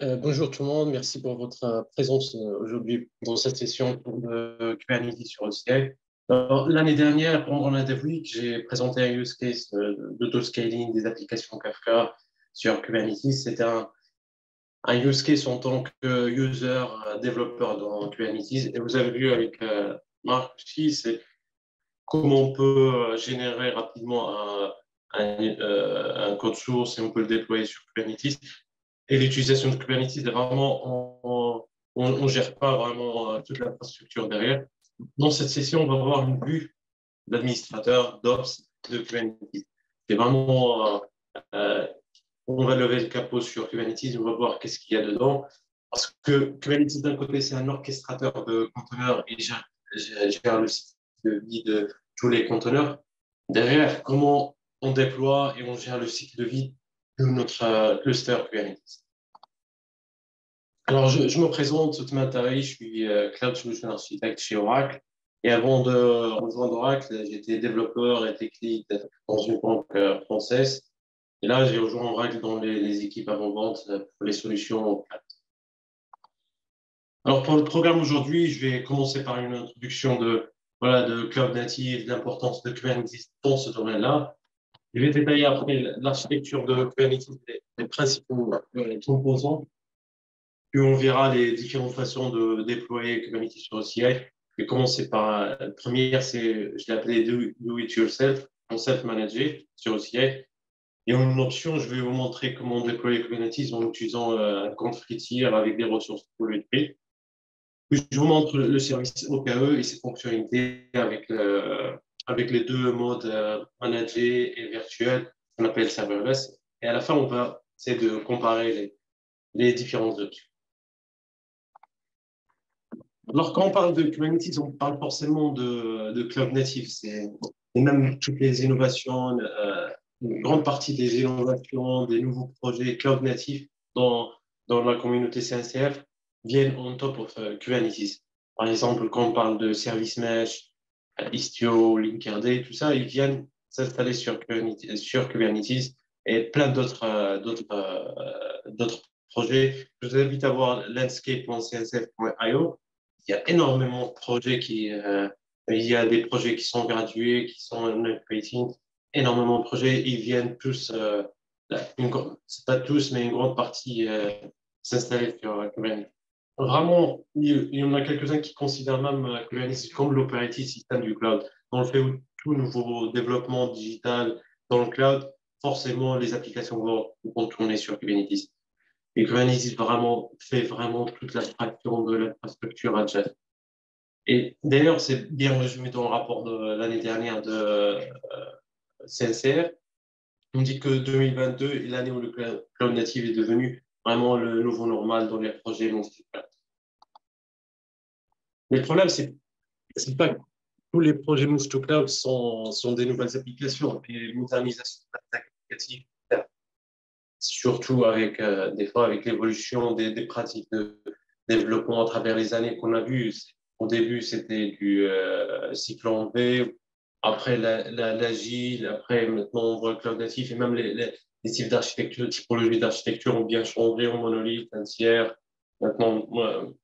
Bonjour tout le monde, merci pour votre présence aujourd'hui dans cette session de Kubernetes sur OCI. L'année dernière, pendant la Dev Week, j'ai présenté un use case d'auto-scaling des applications Kafka sur Kubernetes. C'était un use case en tant que user, développeur dans Kubernetes. Et vous avez vu avec Marc aussi, c'est comment on peut générer rapidement un code source et on peut le déployer sur Kubernetes. Et l'utilisation de Kubernetes, est vraiment, on gère pas vraiment toute l'infrastructure derrière. Dans cette session, on va voir une vue d'administrateur d'Ops de Kubernetes. C'est vraiment, euh, on va lever le capot sur Kubernetes, on va voir qu'est-ce qu'il y a dedans. Parce que Kubernetes, d'un côté, c'est un orchestrateur de conteneurs et gère le cycle de vie de tous les conteneurs. Derrière, comment on déploie et on gère le cycle de vie de notre cluster Kubernetes. Alors, je me présente, Othman Tari, je suis Cloud Solution Architect chez Oracle. Et avant de rejoindre Oracle, j'étais développeur et tech lead dans une banque française. Et là, j'ai rejoint Oracle dans les équipes avant-vente pour les solutions cloud. Alors, pour le programme aujourd'hui, je vais commencer par une introduction de Cloud Native, de l'importance de Kubernetes dans ce domaine-là. Je vais détailler après l'architecture de Kubernetes, les principaux composants. Puis on verra les différentes façons de déployer Kubernetes sur OCI. Je vais commencer par la première, je l'ai appelé Do It Yourself, en self-manager sur OCI. Et en une option, je vais vous montrer comment déployer Kubernetes en utilisant un compte free tier avec des ressources PoolEdP. Puis je vous montre le service OKE et ses fonctionnalités avec les deux modes manager et virtuel, qu'on appelle serverless. Et à la fin, on va essayer de comparer les différentes options. Alors, quand on parle de Kubernetes, on parle forcément de cloud native. Et même toutes les innovations, une grande partie des innovations, des nouveaux projets cloud natifs dans la communauté CNCF viennent on top of Kubernetes. Par exemple, quand on parle de Service Mesh, Istio, Linkerd, tout ça, ils viennent s'installer sur Kubernetes et plein d'autres projets. Je vous invite à voir landscape.cncf.io. Il y a énormément de projets il y a des projets qui sont gradués, qui sont creating, énormément de projets, ils viennent tous, c'est pas tous, mais une grande partie s'installer sur Kubernetes. Vraiment, il y en a quelques-uns qui considèrent même Kubernetes comme l'operating system du cloud. Dans le fait où tout nouveau développement digital dans le cloud, forcément, les applications vont tourner sur Kubernetes. Et Kubernetes fait vraiment toute l'abstraction de l'infrastructure adjacente. Et d'ailleurs, c'est bien résumé dans le rapport de l'année dernière de CNCF. On dit que 2022 est l'année où le cloud native est devenu vraiment le nouveau normal dans les projets multi-cloud. Mais le problème, c'est pas que tous les projets move to cloud sont des nouvelles applications, des modernisations applicatives, surtout avec des fois avec l'évolution des pratiques de développement à travers les années qu'on a vues. Au début, c'était du cycle en V, après l'agile, après maintenant on voit le cloud natif et même les types d'architecture, typologies d'architecture ont bien changé en monolithe, un tiers. Maintenant,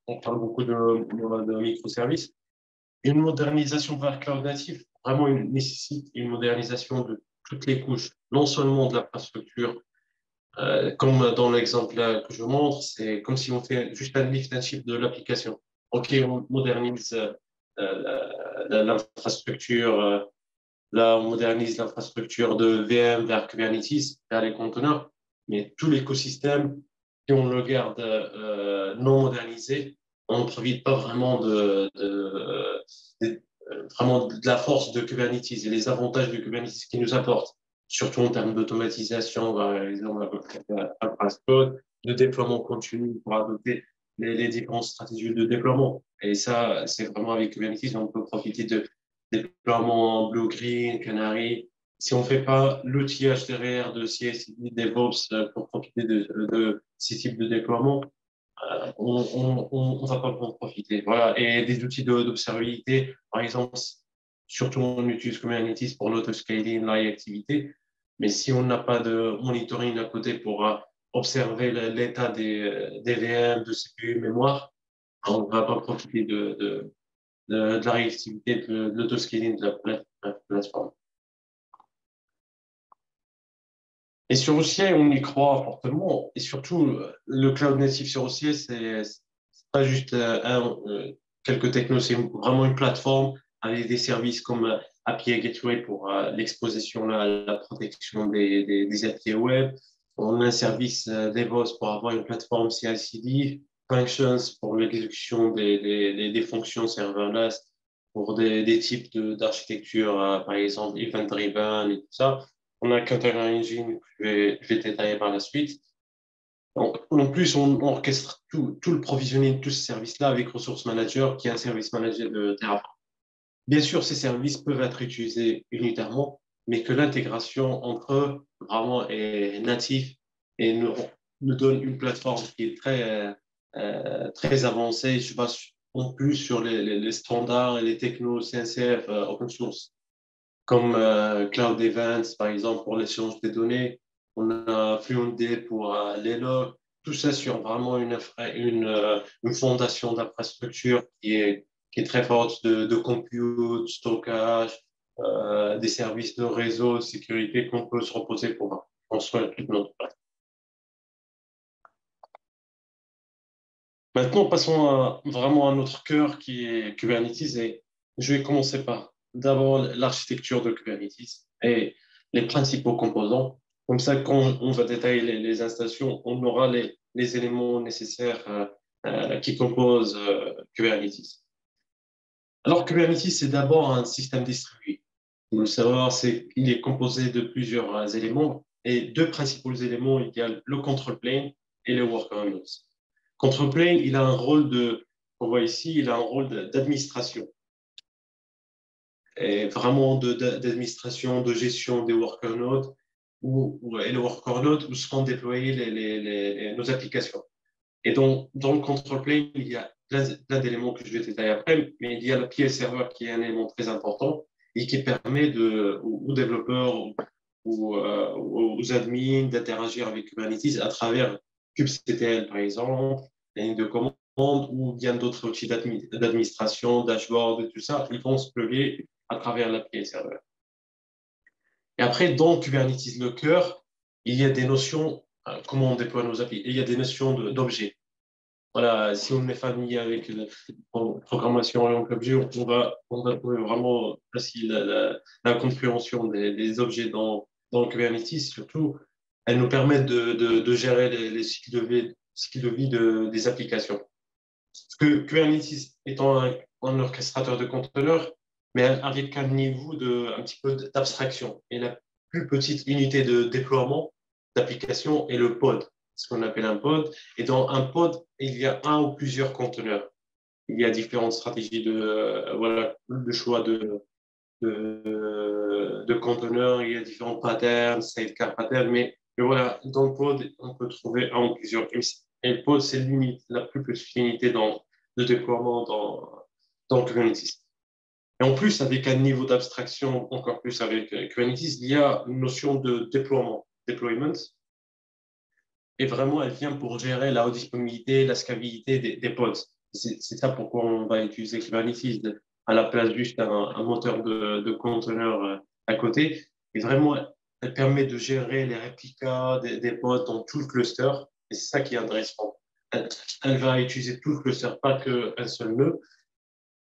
on parle beaucoup de microservices. Une modernisation vers cloud natif, vraiment nécessite une modernisation de toutes les couches, non seulement de l'infrastructure, comme dans l'exemple que je montre, c'est comme si on fait juste un lift and shift de l'application. OK, on modernise l'infrastructure, là, on modernise l'infrastructure de VM vers Kubernetes, vers les conteneurs, mais tout l'écosystème, si on le garde non modernisé, on ne profite pas vraiment vraiment de la force de Kubernetes et les avantages de Kubernetes qui nous apporte, surtout en termes d'automatisation, par exemple, avec code, de déploiement continu pour adopter les différentes stratégies de déploiement. Et ça, c'est vraiment avec Kubernetes, on peut profiter de déploiement Blue Green, Canary. Si on ne fait pas l'outillage derrière de CI/CD, DevOps pour profiter de ces types de déploiement, on va pas en profiter. Voilà. Et des outils d'observabilité, par exemple, surtout on utilise Kubernetes pour l'autoscaling, l'activité. Mais si on n'a pas de monitoring à côté pour observer l'état des VM, de CPU, mémoire. On ne va pas profiter de la réactivité de l'autoscaling de la plateforme. Et sur OCI, on y croit fortement. Et surtout, le cloud native sur OCI, c'est pas juste quelques technos, c'est vraiment une plateforme avec des services comme API Gateway pour l'exposition, la protection des API web. On a un service DevOps pour avoir une plateforme CI/CD, Functions pour l'exécution des fonctions serverless pour des types d'architecture, par exemple event-driven et tout ça. On a Container Engine que je vais détailler par la suite. Donc, en plus, on orchestre tout le provisioning de tout ce service-là avec Resource Manager, qui est un service manager de Terraform. Bien sûr, ces services peuvent être utilisés unitairement, mais que l'intégration entre eux vraiment est native et nous donne une plateforme qui est très avancée. Je base en plus sur les standards et les technos CNCF open source comme Cloud Events, par exemple, pour l'échange des données. On a FluentD pour les logs. Tout ça sur vraiment une fondation d'infrastructure qui est très forte de compute, stockage, des services de réseau, de sécurité qu'on peut se reposer pour construire toute notre place. Maintenant, passons vraiment à notre cœur qui est Kubernetes. Et je vais commencer par d'abord l'architecture de Kubernetes et les principaux composants. Comme ça, quand on va détailler les installations, on aura les éléments nécessaires qui composent Kubernetes. Alors, Kubernetes, c'est d'abord un système distribué. Il faut le savoir, il est composé de plusieurs éléments et deux principaux éléments, il y a le control plane et le worker nodes. Control plane, il a un rôle on voit ici, il a un rôle d'administration. Et vraiment d'administration, de gestion des worker nodes et les worker nodes où seront déployées nos applications. Et dans le control plane, il y a plein d'éléments que je vais détailler après, mais il y a le PL server qui est un élément très important et qui permet aux développeurs aux admins d'interagir avec Kubernetes à travers kubectl, par exemple, la ligne de commande ou bien d'autres outils d'administration, dashboard et tout ça. Ils vont se plugger à travers l'API server. Et après, dans Kubernetes, le cœur, il y a des notions, comment on déploie nos API, il y a des notions d'objets. Voilà, si on est familier avec la programmation en objet, on va trouver vraiment facile la compréhension des objets dans Kubernetes. Surtout, elles nous permettent de gérer les cycles de vie des applications. Parce que Kubernetes étant un orchestrateur de conteneurs, mais avec un niveau un petit peu d'abstraction. Et la plus petite unité de déploiement d'application est le pod, ce qu'on appelle un pod. Et dans un pod, il y a un ou plusieurs conteneurs. Il y a différentes stratégies voilà, de choix de conteneurs, il y a différents patterns, sidecar patterns, mais voilà, dans le pod, on peut trouver un ou plusieurs. Et le pod, c'est l'unité, la plus petite unité de déploiement dans Kubernetes. Et en plus, avec un niveau d'abstraction encore plus avec Kubernetes, il y a une notion de déploiement, deployment, et vraiment, elle vient pour gérer la haute disponibilité, la scalabilité des pods. C'est ça pourquoi on va utiliser Kubernetes à la place juste un moteur de conteneur à côté. Et vraiment, elle permet de gérer les réplicas des pods dans tout le cluster. Et c'est ça qui est intéressant. Elle va utiliser tout le cluster, pas qu'un seul nœud.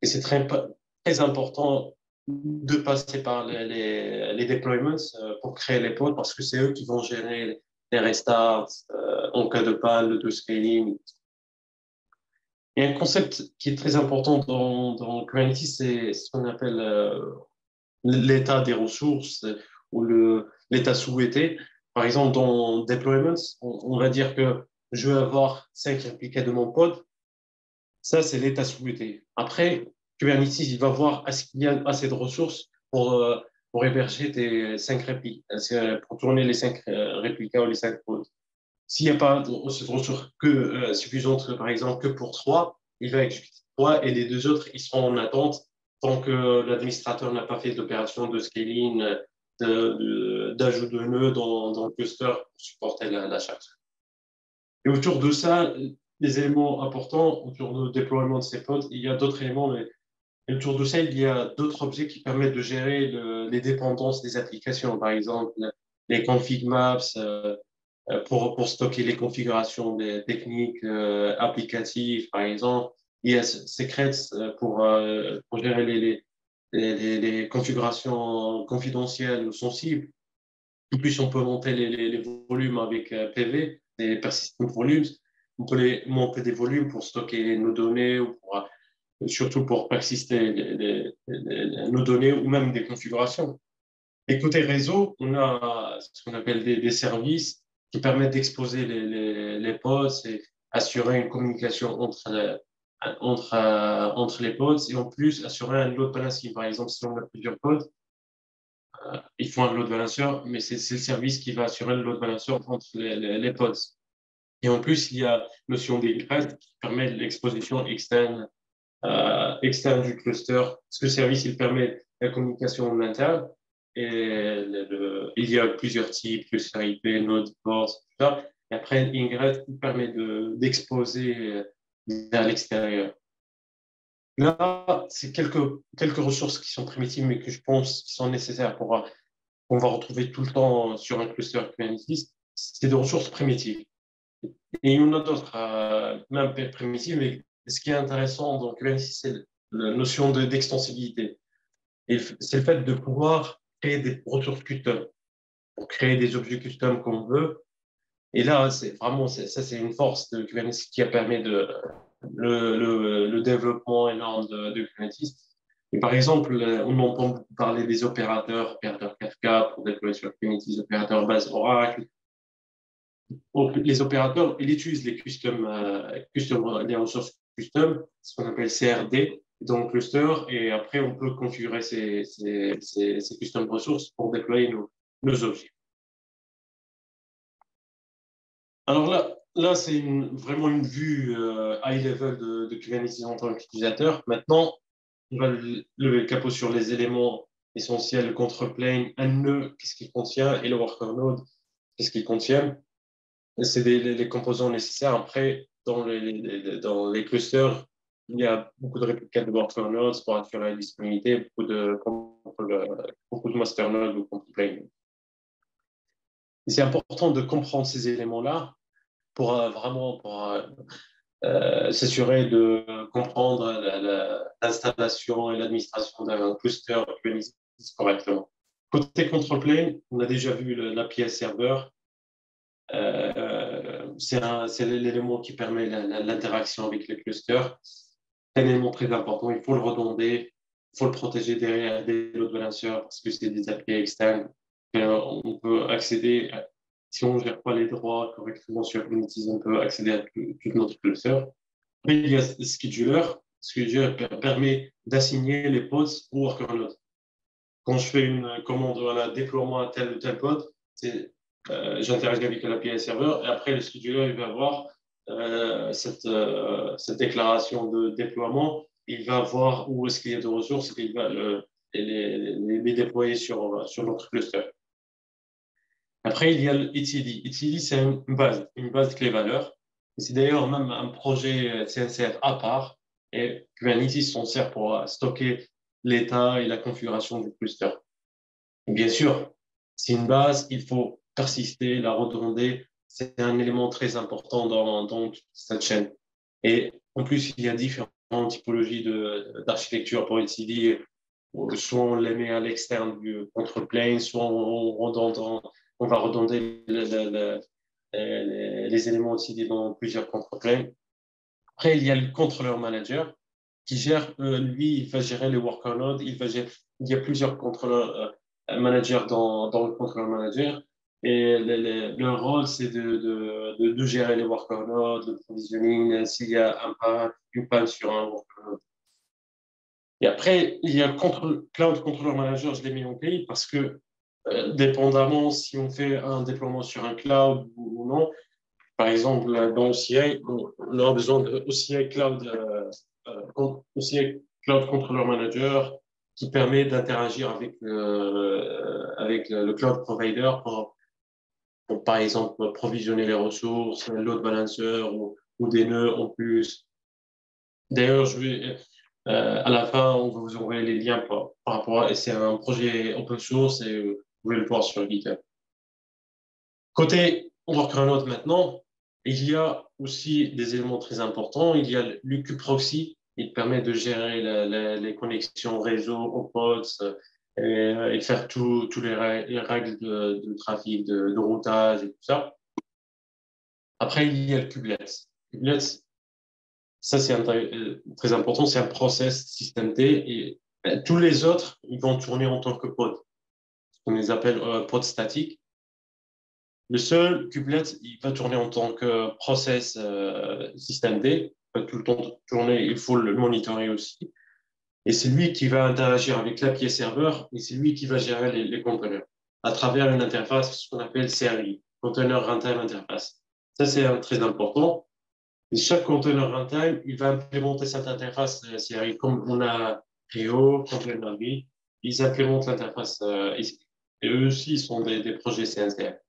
Et c'est très important de passer par les deployments pour créer les pods parce que c'est eux qui vont gérer les restarts en cas de panne, de scaling. Il y a un concept qui est très important dans Kubernetes, c'est ce qu'on appelle l'état des ressources ou l'état souhaité. Par exemple, dans deployments, on va dire que je veux avoir 5 réplicas de mon pod. Ça, c'est l'état souhaité. Après, Kubernetes, il va voir est-ce qu'il y a assez de ressources pour héberger tes 5 réplicas, pour tourner les 5 réplicas ou les 5 pods. S'il n'y a pas de ressources suffisantes, par exemple, que pour 3, il va exécuter 3 et les deux autres, ils seront en attente tant que l'administrateur n'a pas fait d'opération de scaling, d'ajout de nœuds dans le cluster pour supporter la charge. Et autour de ça, les éléments importants, autour du déploiement de ces pods, il y a d'autres éléments, mais autour de ça, il y a d'autres objets qui permettent de gérer les dépendances des applications. Par exemple, les config maps pour stocker les configurations des techniques applicatives, par exemple. Il y a Secrets pour gérer les configurations confidentielles ou sensibles. En plus, on peut monter les volumes avec PV, des persistent volumes. On peut monter des volumes pour stocker nos données ou surtout pour persister nos données ou même des configurations. Et côté réseau, on a ce qu'on appelle des services qui permettent d'exposer les pods et assurer une communication entre les pods et en plus assurer un load balancing. Par exemple, si on a plusieurs pods, il faut un load balancer, mais c'est le service qui va assurer le load balancer entre les pods. Et en plus, il y a notion d'ingress qui permet l'exposition externe du cluster. Parce que le service, il permet la communication en interne et il y a plusieurs types, cluster IP, node, port, tout ça. Et après, ingress qui permet d'exposer vers l'extérieur. Là, c'est quelques ressources qui sont primitives, mais que je pense qui sont nécessaires qu'on va retrouver tout le temps sur un cluster Kubernetes. C'est des ressources primitives. Et il y en a d'autres, même primitives, mais ce qui est intéressant dans Kubernetes, c'est la notion d'extensibilité. Et c'est le fait de pouvoir créer des ressources custom, pour créer des objets custom qu'on veut. Et là, c'est vraiment, ça, c'est une force de Kubernetes qui a permis le développement énorme de Kubernetes. Et par exemple, on entend parler des opérateurs Kafka pour déployer sur Kubernetes, opérateurs base Oracle. Les opérateurs, ils utilisent les ressources custom, ce qu'on appelle CRD, dans le cluster, et après, on peut configurer ces custom ressources pour déployer nos objets. Alors là c'est vraiment une vue high level de Kubernetes en tant qu'utilisateur. Maintenant, on va lever le capot sur les éléments essentiels, le control plane, un nœud, qu'est-ce qu'il contient, et le worker node, qu'est-ce qu'il contient. C'est les composants nécessaires. Après, dans les clusters, il y a beaucoup de réplicas de worker nodes pour assurer la disponibilité, beaucoup de master nodes ou control plane. C'est important de comprendre ces éléments-là pour vraiment s'assurer de comprendre l'installation et l'administration d'un cluster Kubernetes correctement. Côté control plane, on a déjà vu l'API server. C'est l'élément qui permet l'interaction avec les clusters. C'est un élément très important. Il faut le redonder, il faut le protéger derrière des load balancers parce que c'est des API externes. On peut accéder, si on ne gère pas les droits correctement sur Kubernetes, on peut accéder à tout notre cluster. Après, il y a le scheduler. Le scheduler permet d'assigner les pods au worker node. Quand je fais une commande, voilà, déploiement à tel ou tel pod, j'interagis avec l'API serveur et après le scheduler il va voir cette déclaration de déploiement, il va voir où est-ce qu'il y a de ressources et il va les déployer sur notre cluster. Après, il y a le ETL. ETL, c'est une base clé-valeur. C'est d'ailleurs même un projet CNCF à part et Kubernetes s'en sert pour stocker l'état et la configuration du cluster. Bien sûr, c'est une base, il faut persister, la redonder. C'est un élément très important dans toute cette chaîne. Et en plus, il y a différentes typologies d'architecture pour ETL. Soit on les met à l'externe du control plane, soit on va redonder les éléments aussi dans plusieurs control planes. Après, il y a le contrôleur manager qui gère, lui, il va gérer les worker nodes. Il y a plusieurs contrôleurs managers dans le contrôleur manager. Et leur rôle, c'est de gérer les worker nodes, le provisioning, s'il y a une panne sur un worker node. Et après, il y a le Cloud Controller Manager, je l'ai mis en clé parce que, dépendamment si on fait un déploiement sur un cloud ou non, par exemple, dans OCI, on aura besoin de OCI Cloud Controller Manager qui permet d'interagir avec le cloud provider pour, par exemple, provisionner les ressources, un load balancer ou des nœuds en plus. D'ailleurs, à la fin, on va vous envoyer les liens par rapport à, c'est un projet open source et vous pouvez le voir sur GitHub. Côté Workernode maintenant, il y a aussi des éléments très importants. Il y a l'UQ Proxy. Il permet de gérer les connexions réseau aux pods et faire tous les règles de trafic, de routage et tout ça. Après, il y a le Kubelet. Kubelet, ça c'est très important. C'est un process système T et tous les autres, ils vont tourner en tant que pod. On les appelle pod statiques. Le seul kubelet, il va tourner en tant que process système D. Il va tout le temps tourner, il faut le monitorer aussi. Et c'est lui qui va interagir avec l'API serveur et c'est lui qui va gérer les conteneurs à travers une interface, ce qu'on appelle CRI, Container Runtime Interface. Ça, c'est très important. Et chaque container runtime, il va implémenter cette interface CRI. Comme on a Rio, Container B, ils implémentent l'interface. Et eux aussi, ils sont des projets CNCF.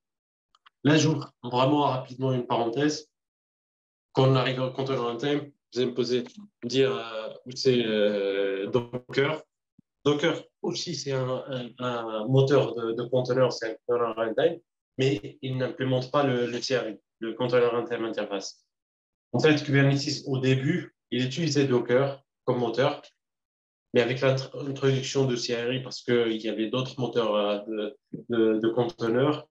Là, j'ouvre vraiment rapidement une parenthèse. Quand on arrive au container runtime, vous allez me dire où c'est Docker. Docker aussi, c'est un moteur de conteneur, c'est un container runtime, mais il n'implémente pas le CRI, le container runtime interface. En fait, Kubernetes, au début, il utilisait Docker comme moteur, mais avec l'introduction de CRI, parce qu'il y avait d'autres moteurs de conteneurs,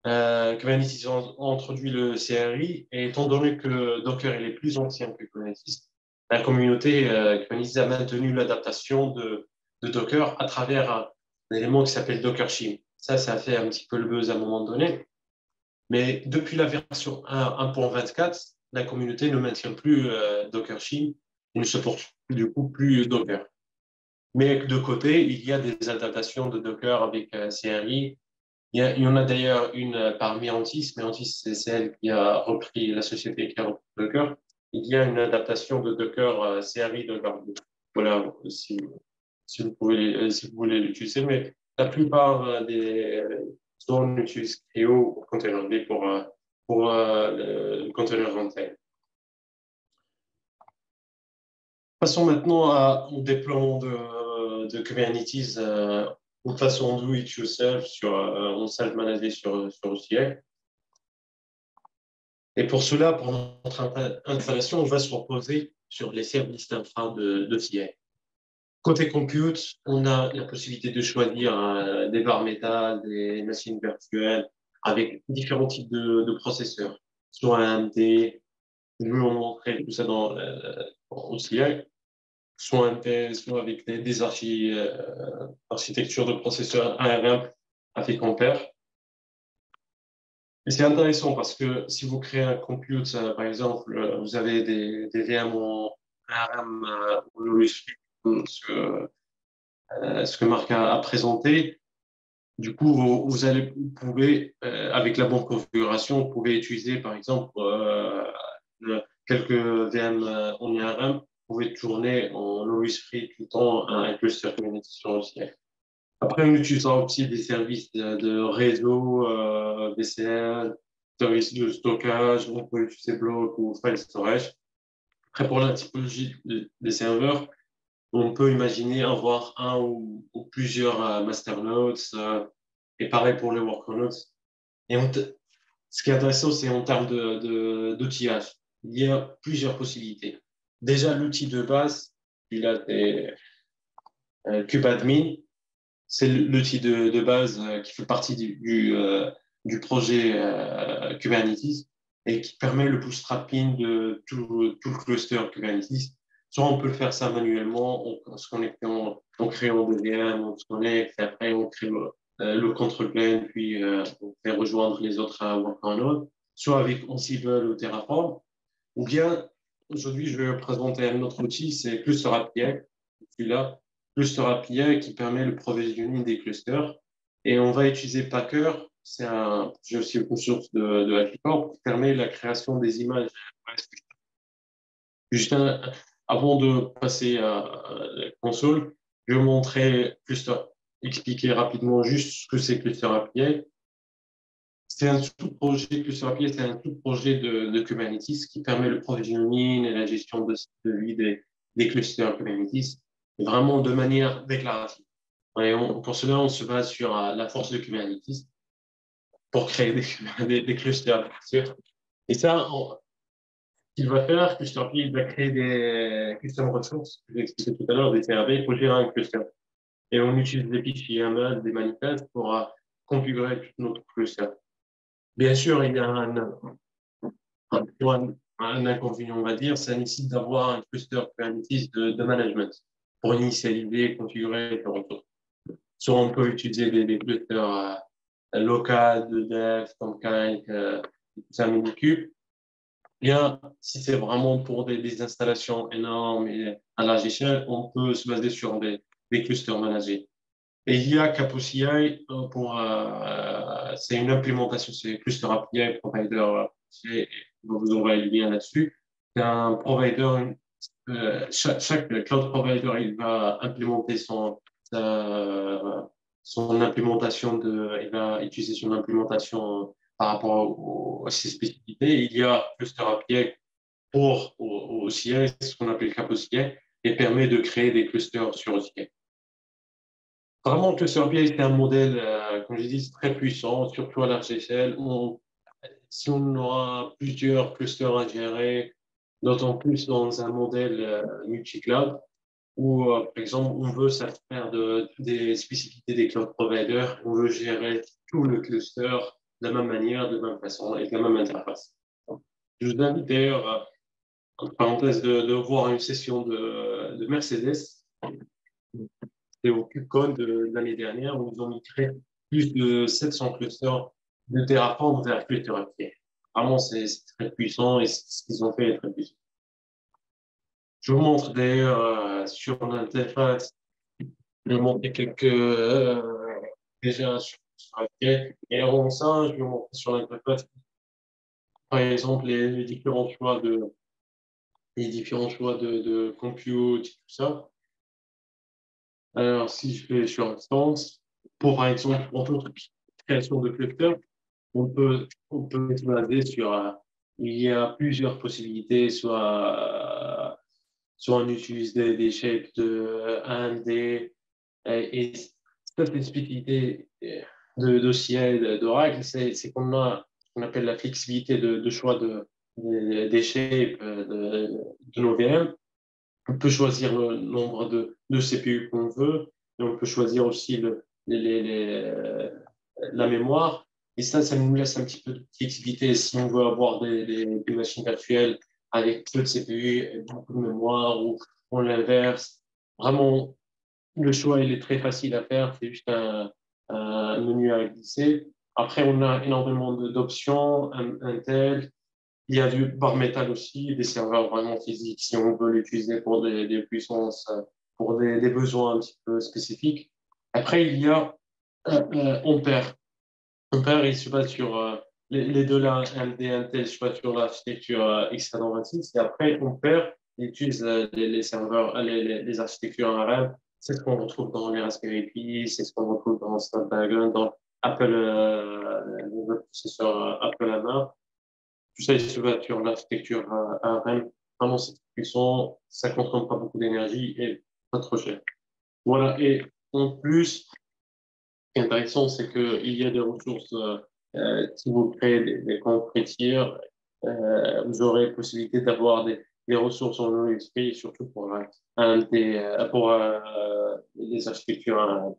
Kubernetes a introduit le CRI, et étant donné que Docker est plus ancien que Kubernetes, la communauté Kubernetes a maintenu l'adaptation de Docker à travers un élément qui s'appelle Docker Shim. Ça a fait un petit peu le buzz à un moment donné. Mais depuis la version 1.24, la communauté ne maintient plus Docker Shim et ne supporte du coup plus Docker. Mais de côté, il y a des adaptations de Docker avec CRI. Il y en a d'ailleurs une par Mirantis. Mirantis, c'est celle qui a repris, la société qui a repris Docker. Il y a une adaptation de Docker CRI Docker. Voilà, si vous pouvez, si vous voulez l'utiliser. Mais la plupart des zones utilisent Creo ou Containerd pour le container runtime. Passons maintenant au déploiement de Kubernetes de façon do it yourself en self-managé sur OCI. Et pour cela, pour notre installation, on va se reposer sur les services d'infra de CI. Côté compute, on a la possibilité de choisir des barres métal, des machines virtuelles avec différents types de processeurs, soit AMD, je vais vous montrer tout ça dans OCI, soit AMD, soit avec des architectures de processeurs ARM avec Ampère. Et c'est intéressant parce que si vous créez un compute, par exemple, vous avez des VM en ARM ou ce que Marc a présenté. Du coup, vous pouvez, avec la bonne configuration, vous pouvez utiliser, par exemple, quelques VM en ARM. Vous pouvez tourner en always free tout le temps un cluster Kubernetes sur OCI. Après, on utilisera aussi des services de réseau, VCL, services de stockage, on peut utiliser Block ou File Storage. Après, pour la typologie des serveurs, on peut imaginer avoir un ou plusieurs masternodes, et pareil pour les workernodes. Et ce qui est intéressant, c'est en termes d'outillage. Il y a plusieurs possibilités. Déjà, l'outil de base, il a des kubadmin. C'est l'outil de base qui fait partie du projet Kubernetes et qui permet le bootstrapping de tout le cluster Kubernetes. Soit on peut faire ça manuellement en se connectant, en créant des VM, on se connecte, et après on crée le control plane, puis on fait rejoindre les autres workloads, soit avec Ansible ou Terraform, ou bien aujourd'hui je vais vous présenter un autre outil, c'est Cluster API, celui-là, Cluster API qui permet le provisioning des clusters. Et on va utiliser Packer, c'est un projet aussi open source de HashiCorp qui permet la création des images. Juste avant de passer à la console, je vais vous montrer Cluster, expliquer rapidement juste ce que c'est Cluster API. c'est un sous-projet, Cluster API, c'est un sous-projet de Kubernetes qui permet le provisioning et la gestion de vie des clusters Kubernetes, vraiment de manière déclarative. Et pour cela, on se base sur la force de Kubernetes pour créer des clusters. Bien sûr. Et ça, ce qu'il va faire, Cluster API, il va créer des custom ressources, que j'ai expliqué tout à l'heure, des CRD pour gérer un cluster. Et on utilise des fichiers YAML, des manifestes pour configurer tout notre cluster. Bien sûr, il y a un inconvénient, on va dire, ça nécessite d'avoir un cluster Kubernetes de management pour initialiser, configurer les ressources. Soit on peut utiliser des clusters locaux de dev, comme Kite, ça Minikube. Bien, si c'est vraiment pour des installations énormes et à large échelle, on peut se baser sur des clusters managés. Et il y a CapOCI c'est une implémentation, c'est Cluster API Provider. Je vous envoie le lien là-dessus. C'est un provider, chaque cloud provider, il va implémenter son implémentation il va utiliser son implémentation par rapport à ses spécificités. Il y a Cluster API pour OCI, ce qu'on appelle CapOCI, et permet de créer des clusters sur OCI. Vraiment, Cluster API, c'est un modèle, comme je dis, très puissant, surtout à large échelle. Si on aura plusieurs clusters à gérer, d'autant plus dans un modèle multi-cloud, où, par exemple, on veut s'extraire des spécificités des cloud providers, on veut gérer tout le cluster de la même manière, de la même façon et de la même interface. Je vous invite d'ailleurs, entre parenthèses, de voir une session de Mercedes. C'était au KubeCon de l'année dernière où ils ont migré plus de 700 clusters de Terraform vers Cluster API. Vraiment, c'est très puissant et ce qu'ils ont fait est très puissant. Je vous montre d'ailleurs sur l'interface, je vais vous montrer quelques déjà sur API. Et avant ça, je vais vous montrer sur l'interface, par exemple, les différents choix de compute, tout ça. Alors, si je fais sur instance, pour par exemple, pour toute création de cluster, on peut se baser sur, il y a plusieurs possibilités, soit on utilise des shapes de 1D, et cette spécificité d'OCI, d'Oracle, c'est qu'on appelle la flexibilité de choix des shapes de nos VM. On peut choisir le nombre de CPU qu'on veut, et on peut choisir aussi la mémoire. Et ça nous laisse un petit peu de flexibilité si on veut avoir des machines virtuelles avec peu de CPU et beaucoup de mémoire, ou on l'inverse. Vraiment, le choix, il est très facile à faire. C'est juste un menu à glisser. Après, on a énormément d'options, Intel, il y a du bar métal aussi, des serveurs vraiment physiques si on veut l'utiliser pour des puissances, pour des besoins un petit peu spécifiques. Après, il y a Ampère. Ampère, il se base sur les deux là, AMD et Intel, se base sur l'architecture x86. Et après, Ampère, il utilise les serveurs, les architectures ARM. C'est ce qu'on retrouve dans les Raspberry Pi, c'est ce qu'on retrouve dans Snapdragon, dans Apple, les processeurs Apple A9. Tout ça, il se base sur l'architecture ARM. Vraiment, c'est puissant, ça ne consomme pas beaucoup d'énergie et pas trop cher. Voilà. Et en plus, ce qui est intéressant, c'est qu'il y a des ressources, si vous créez des comptes tiers, vous aurez possibilité d'avoir des ressources en OSP, surtout pour les architectures.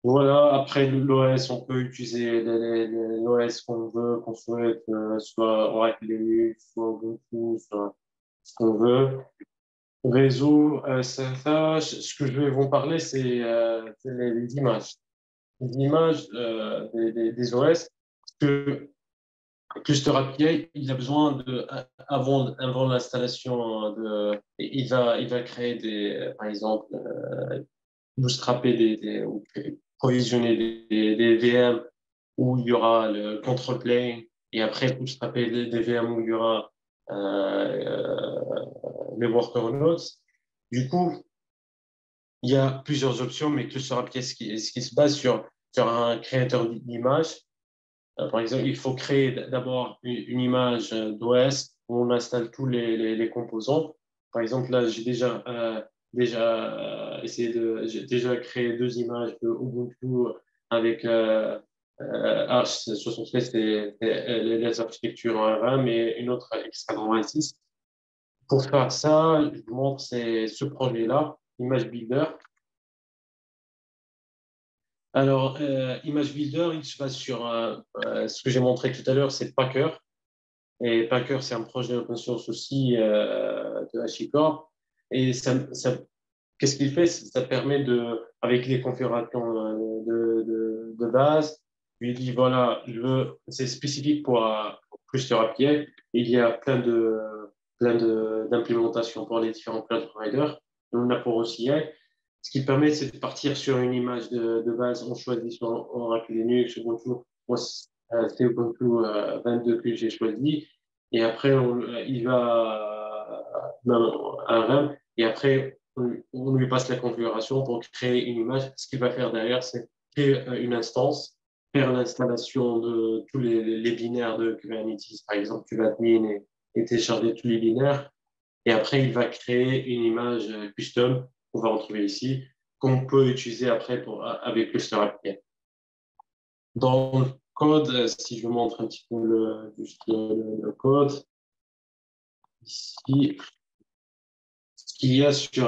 Voilà, après l'OS, on peut utiliser l'OS qu'on veut, qu'on souhaite, soit Oracle Linux, soit Ubuntu, soit ce qu'on veut. Réseau, ce que je vais vous parler, c'est les images. Les images des OS, parce que Cluster API, il a besoin avant l'installation il va créer par exemple, bootstrapper ou provisionner des VM où il y aura le control plane, et après bootstrapper des VM où il y aura les worker nodes. Du coup, il y a plusieurs options, mais Cluster API, ce qui se base sur un créateur d'image Par exemple, il faut créer d'abord une image d'OS où on installe tous les composants. Par exemple, là, j'ai déjà créé deux images de Ubuntu avec H73, les architectures en RAM et une autre x86. Pour faire ça, je vous montre ce projet-là, Image Builder. Alors, Image Builder, il se base sur ce que j'ai montré tout à l'heure, c'est Packer. Et Packer, c'est un projet open source aussi de HashiCorp. Et qu'est-ce qu'il fait? Ça permet avec les configurations de base, lui dit voilà, c'est spécifique pour Cluster API. Il y a d'implémentations pour les différents cloud providers. On a pour OCI. Ce qui permet, c'est de partir sur une image de base. On choisit sur Oracle Linux, Ubuntu. Moi, c'est Ubuntu 22 que j'ai choisi. Et après, il va un RAM. Et après, on lui passe la configuration pour créer une image. Ce qu'il va faire derrière, c'est créer une instance, faire l'installation de tous les binaires de Kubernetes, par exemple Kubeadmin, et télécharger tous les binaires. Et après, il va créer une image custom qu'on va retrouver ici, qu'on peut utiliser après avec Cluster API. Dans le code, si je vous montre un petit peu juste le code, ici, ce qu'il y a sur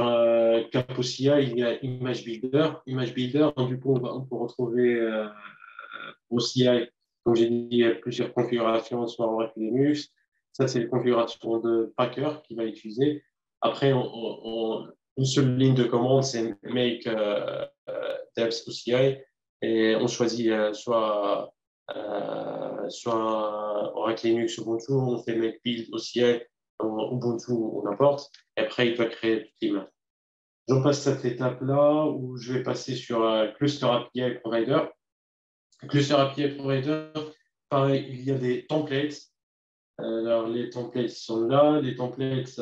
CapOCI, il y a Image Builder. Image Builder, donc, du coup, on peut retrouver OCI, comme j'ai dit, il y a plusieurs configurations sur Oracle Linux. Ça, c'est la configuration de Packer qu'il va utiliser. Après, une seule ligne de commande, c'est make deps OCI. Et on choisit soit Oracle Linux Ubuntu, on fait make build OCI Ubuntu ou n'importe. Et après, il va créer toute l'image. J'en passe cette étape-là où je vais passer sur Cluster API Provider. Cluster API Provider, pareil, il y a des templates. Alors, les templates sont là. Les templates,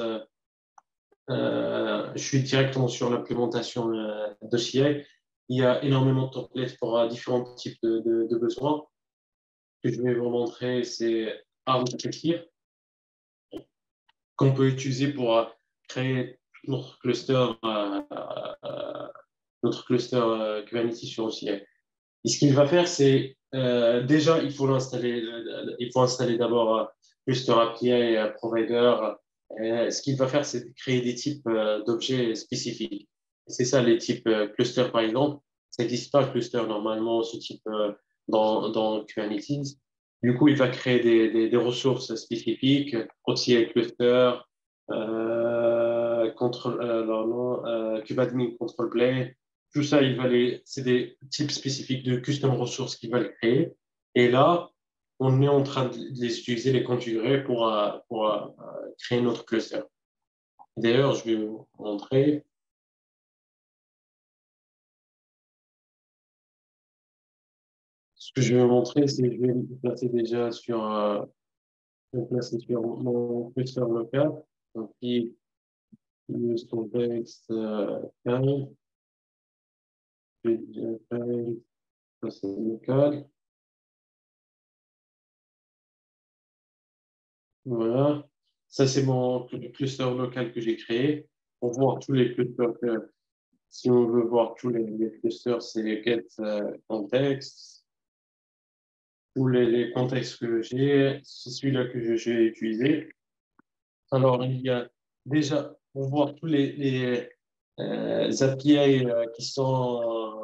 je suis directement sur l'implémentation de CI. Il y a énormément de templates pour différents types de besoins. Ce que je vais vous montrer, c'est Architecture qu'on peut utiliser pour créer notre cluster, Kubernetes sur OCI. Et ce qu'il va faire, c'est déjà, il faut installer d'abord Cluster API Provider. Ce qu'il va faire, c'est de créer des types d'objets spécifiques. Et c'est ça, les types cluster, par exemple. Ça n'existe pas, cluster, normalement, ce type dans Kubernetes. Du coup, il va créer des ressources spécifiques, OCI cluster, Kubeadmin control plane. Tout ça, c'est des types spécifiques de custom ressources qu'il va créer. Et là, on est en train de les utiliser, les configurer pour créer notre cluster. D'ailleurs, je vais vous montrer. Ce que je vais vous montrer, c'est que je vais me placer déjà sur mon cluster local. Donc, qui use context kind. Je vais déjà faire cluster local. Voilà. Ça, c'est mon cluster local que j'ai créé. Pour voir tous les clusters si on veut voir tous les clusters, c'est les get context. Tous les contextes que j'ai, c'est celui-là que je vais utiliser. Alors, il y a déjà, pour voir tous les API qui sont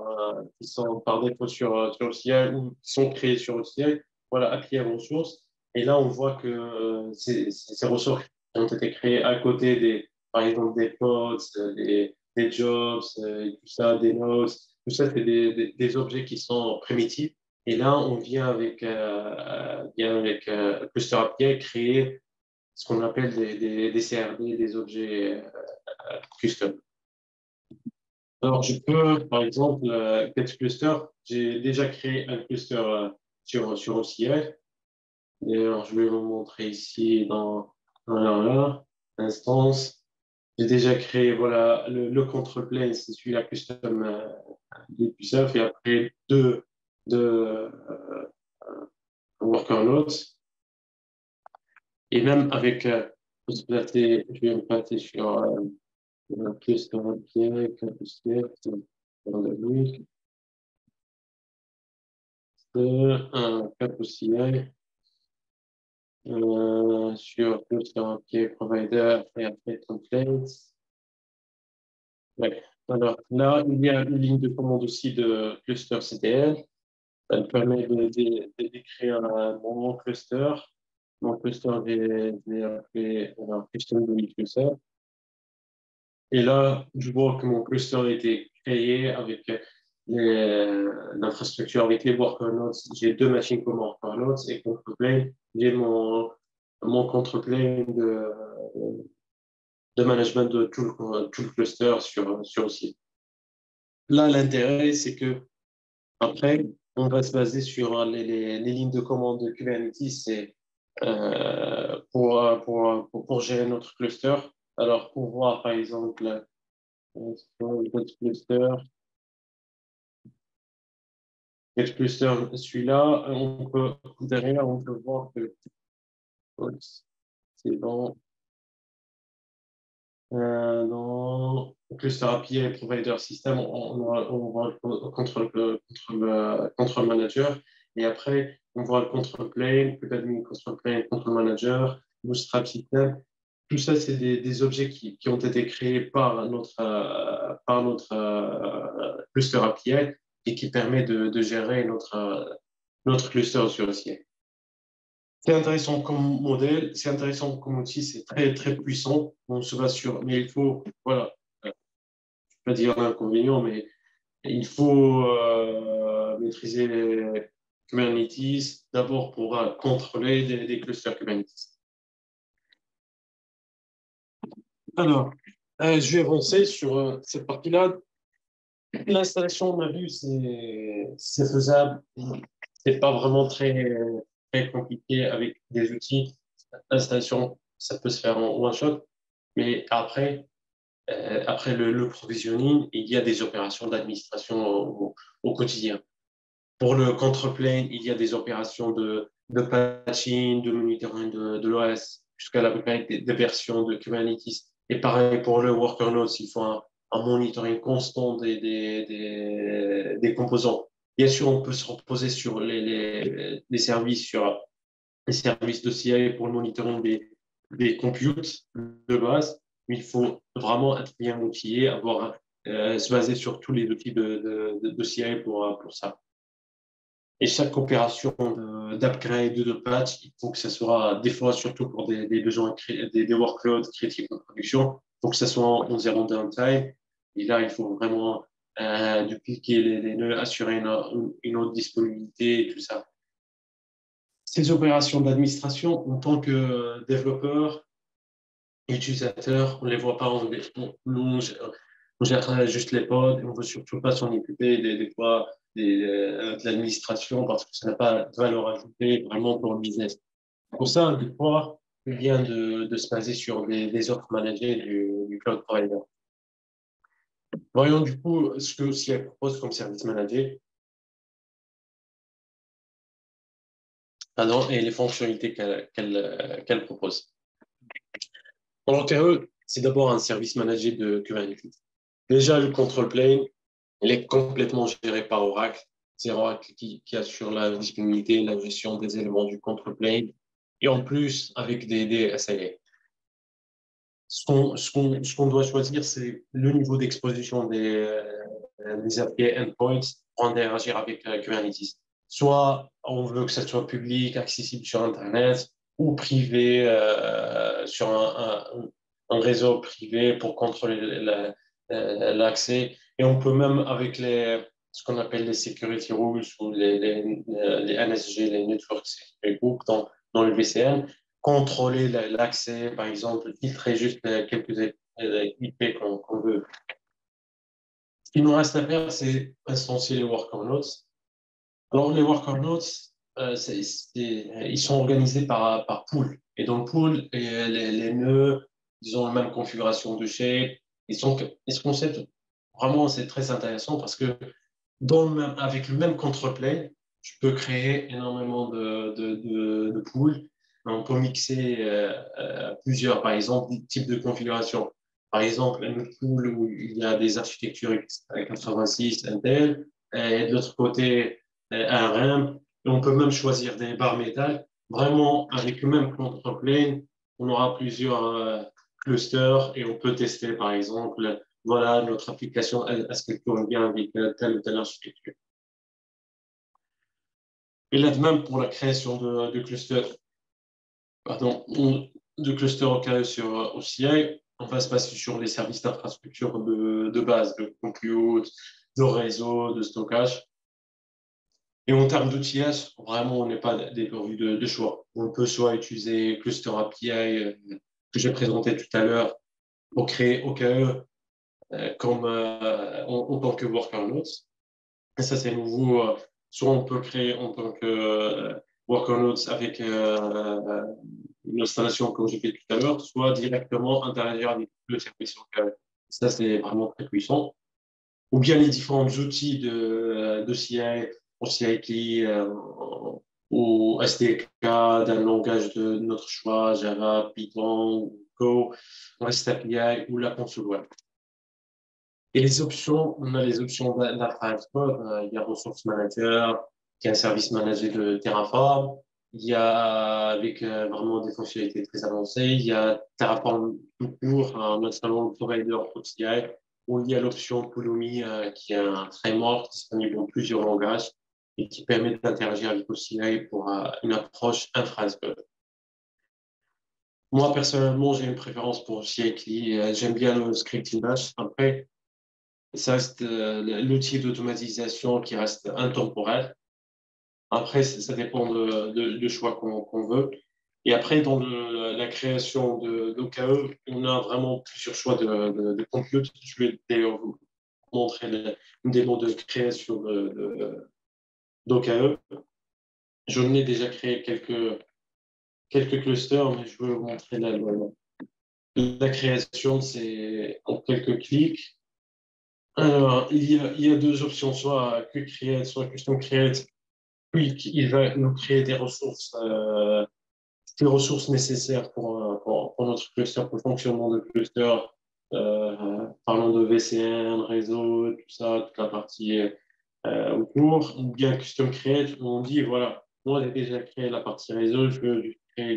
par défaut sur OCI ou qui sont créés sur OCI. Voilà, API ressources. Et là, on voit que ces ressources ont été créées à côté par exemple, des pods, des jobs, et tout ça, des nodes. Tout ça, c'est des objets qui sont primitifs. Et là, on vient avec Cluster API créer ce qu'on appelle des CRD, des objets custom. Alors, je peux, par exemple, Get Cluster, j'ai déjà créé un cluster sur OCI. D'ailleurs, je vais vous montrer ici là, instance. J'ai déjà créé, voilà, le control plane, c'est celui-là custom depuis ça. Et après, deux worker notes. Et même avec, je vais me placer sur un cluster entier, cluster, dans la nuit, un cap aussi, sur cluster entier provider et après templates. Ouais. Alors là, il y a une ligne de commande aussi de cluster CTL. Elle permet de décrire mon cluster. Mon cluster, j'ai appelé un custom unique cluster. Et là, je vois que mon cluster a été créé avec l'infrastructure, avec les worker nodes. J'ai deux machines comme worker nodes et control plane. J'ai mon control plane de management de tout le cluster sur le site. Là, l'intérêt, c'est que après, on va se baser sur les lignes de commande de Kubernetes pour gérer notre cluster. Alors, pour voir, par exemple, notre cluster, celui-là, derrière, on peut voir que c'est dans le cluster API et Provider System, on voit le control manager. Et après, on voit le control plane, admin control plane, control manager, Bootstrap System. Tout ça, c'est des objets qui ont été créés par notre cluster API et qui permet de gérer notre cluster sur le ciel. C'est intéressant comme modèle, c'est intéressant comme outil, c'est très, très puissant. On se base sur, mais il faut, voilà, je ne vais pas dire l'inconvénient, mais il faut maîtriser les Kubernetes d'abord pour contrôler des clusters Kubernetes. Alors, je vais avancer sur cette partie-là. L'installation, on a vu, c'est faisable. C'est pas vraiment très compliqué avec des outils. L'installation, ça peut se faire en one shot. Mais après le provisioning, il y a des opérations d'administration au quotidien. Pour le control plane, il y a des opérations de patching, de monitoring de l'OS jusqu'à la des versions de Kubernetes. Et pareil pour le worker nodes, il faut un monitoring constant des composants. Bien sûr, on peut se reposer sur les services, sur les services de CIA pour le monitoring des computes de base, mais il faut vraiment être bien outillé, se baser sur tous les outils de CIA pour ça. Et chaque opération d'upgrade, de patch, il faut que ce soit, des fois, surtout pour des besoins, des workloads critiques de production, il faut que ce soit en zéro downtime. Et là, il faut vraiment dupliquer les nœuds, assurer une haute disponibilité et tout ça. Ces opérations d'administration, en tant que développeur, utilisateur, on ne les voit pas, on gère juste les pods et on ne veut surtout pas s'en occuper des fois de l'administration parce que ça n'a pas de valeur ajoutée vraiment pour le business. Pour ça, des fois, il vient de se baser sur des offres managées du cloud provider. Voyons du coup ce que aussi elle propose comme service manager et les fonctionnalités qu'elle propose. En l'intérieur, c'est d'abord un service managé de Kubernetes. Déjà, le control plane, il est complètement géré par Oracle. C'est Oracle qui assure la disponibilité et la gestion des éléments du control plane. Et en plus, avec des SLA. Ce qu'on doit choisir, c'est le niveau d'exposition des API endpoints pour interagir avec Kubernetes. Soit on veut que ça soit public, accessible sur Internet, ou privé sur un réseau privé pour contrôler l'accès. Et on peut même, avec ce qu'on appelle les security rules ou les NSG, les Network Security Group dans le VCN, contrôler l'accès, par exemple, filtrer juste quelques IP qu'on veut. Ce qu'il nous reste à faire, c'est instancier les worker nodes. Alors, les worker nodes, ils sont organisés par pool. Et dans le pool, les nœuds, ils ont la même configuration de shape. Et ce concept, vraiment, c'est très intéressant parce que avec le même control plane, je peux créer énormément de pools. On peut mixer plusieurs, par exemple, types de configuration. Par exemple, un pool où il y a des architectures x86, Intel, et de l'autre côté, ARM. Et on peut même choisir des barres métal. Vraiment, avec le même control plane, on aura plusieurs clusters et on peut tester, par exemple, voilà, notre application, est-ce qu'elle tourne bien avec telle ou telle architecture. Et là, même pour la création de clusters, pardon, de clusters OKE sur OCI, on va se passer sur les services d'infrastructure de base, de compute, de réseau, de stockage. Et en termes d'outillage, vraiment, on n'est pas dépourvu de choix. On peut soit utiliser Cluster API que j'ai présenté tout à l'heure pour créer OKE comme en tant que worker nodes. Et ça, c'est nouveau. Soit on peut créer en tant que worker nodes avec une installation comme j'ai fait tout à l'heure, soit directement interagir avec le service local. Ça, c'est vraiment très puissant. Ou bien les différents outils de CI, pour CI ou SDK d'un langage de notre choix, Java, Python, Go, REST API ou la console web. Et les options, on a les options d'infra-code. Il y a Resource Manager, qui est un service managé de Terraform. Il y a avec vraiment des fonctionnalités très avancées. Il y a Terraform tout court, en installant le provider OCI, où il y a l'option Pulumi, qui est un framework disponible en plusieurs langages et qui permet d'interagir avec OCI pour une approche infra-code. Moi, personnellement, j'ai une préférence pour CI/CD. J'aime bien le scripting bash. Après, ça reste l'outil d'automatisation qui reste intemporel. Après, ça dépend de choix qu'on veut. Et après, dans la création d'OKE, on a vraiment plusieurs choix de compute. Je vais d'ailleurs vous montrer une démo de création d'OKE. J'en ai déjà créé quelques clusters, mais je veux vous montrer la création, c'est en quelques clics. Alors, il y a deux options, soit Quick Create, soit Custom Create. Quick, il va nous créer des ressources nécessaires pour notre cluster, pour le fonctionnement de cluster, parlant de VCN, réseau, tout ça, toute la partie autour. Ou bien Custom Create, où on dit, voilà, moi j'ai déjà créé la partie réseau, je veux juste créer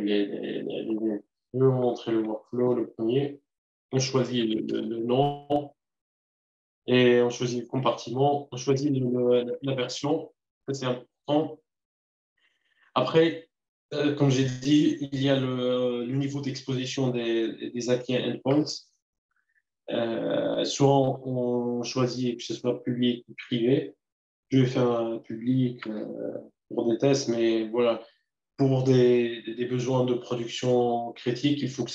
je veux montrer le workflow, le premier. On choisit le nom et on choisit le compartiment, on choisit la version, ça c'est important. Après, comme j'ai dit, il y a le niveau d'exposition des API endpoints. Soit on choisit que ce soit public ou privé. Je vais faire un public pour des tests, mais voilà, pour des besoins de production critique, il faut que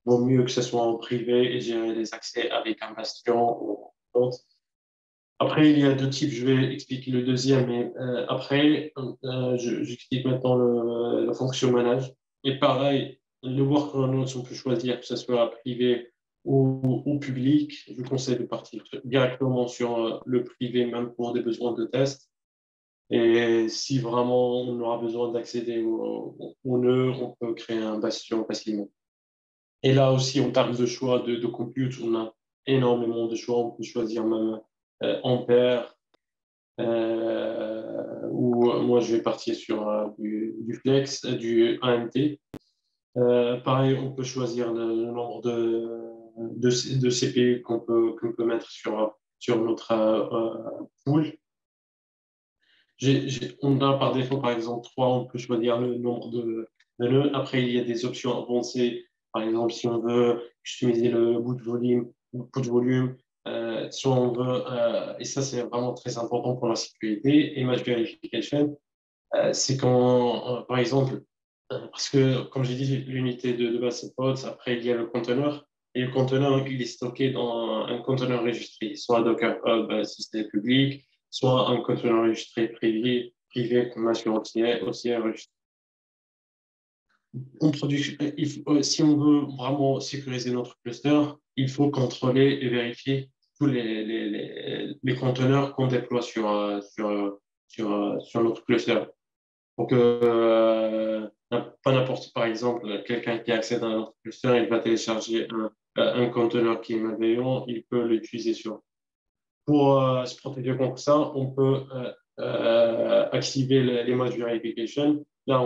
vaut mieux que ce soit en privé et gérer les accès avec un bastion ou autre. Après, il y a deux types. Je vais expliquer le deuxième, mais après, j'explique maintenant la fonction manage. Et pareil, le workload, on peut choisir que ce soit privé ou public. Je vous conseille de partir directement sur le privé, même pour des besoins de test. Et si vraiment on aura besoin d'accéder au nœud, on peut créer un bastion facilement. Et là aussi, en termes de choix de compute, on a énormément de choix. On peut choisir même Ampère, ou moi je vais partir sur du Flex, du AMT. Pareil, on peut choisir le nombre de CPU qu'on peut mettre sur notre pool. On a par défaut, par exemple, 3, on peut choisir le nombre de nœuds. Après, il y a des options avancées. Par exemple, si on veut customiser le boot volume, si on veut, et ça, c'est vraiment très important pour la sécurité, image verification, c'est quand, par exemple, parce que, comme j'ai dit, l'unité de base, c'est pods, après, il y a le conteneur, et le conteneur, il est stocké dans un conteneur registré, soit Docker Hub, si c'est public, soit un conteneur enregistré privé qu'on a sur OCR enregistré. Si on veut vraiment sécuriser notre cluster, il faut contrôler et vérifier tous les conteneurs qu'on déploie sur notre cluster. Donc, pas n'importe, par exemple, quelqu'un qui accède à notre cluster, il va télécharger un conteneur qui est malveillant, il peut l'utiliser sur. Pour se protéger contre ça, on peut activer l'image verification. Là,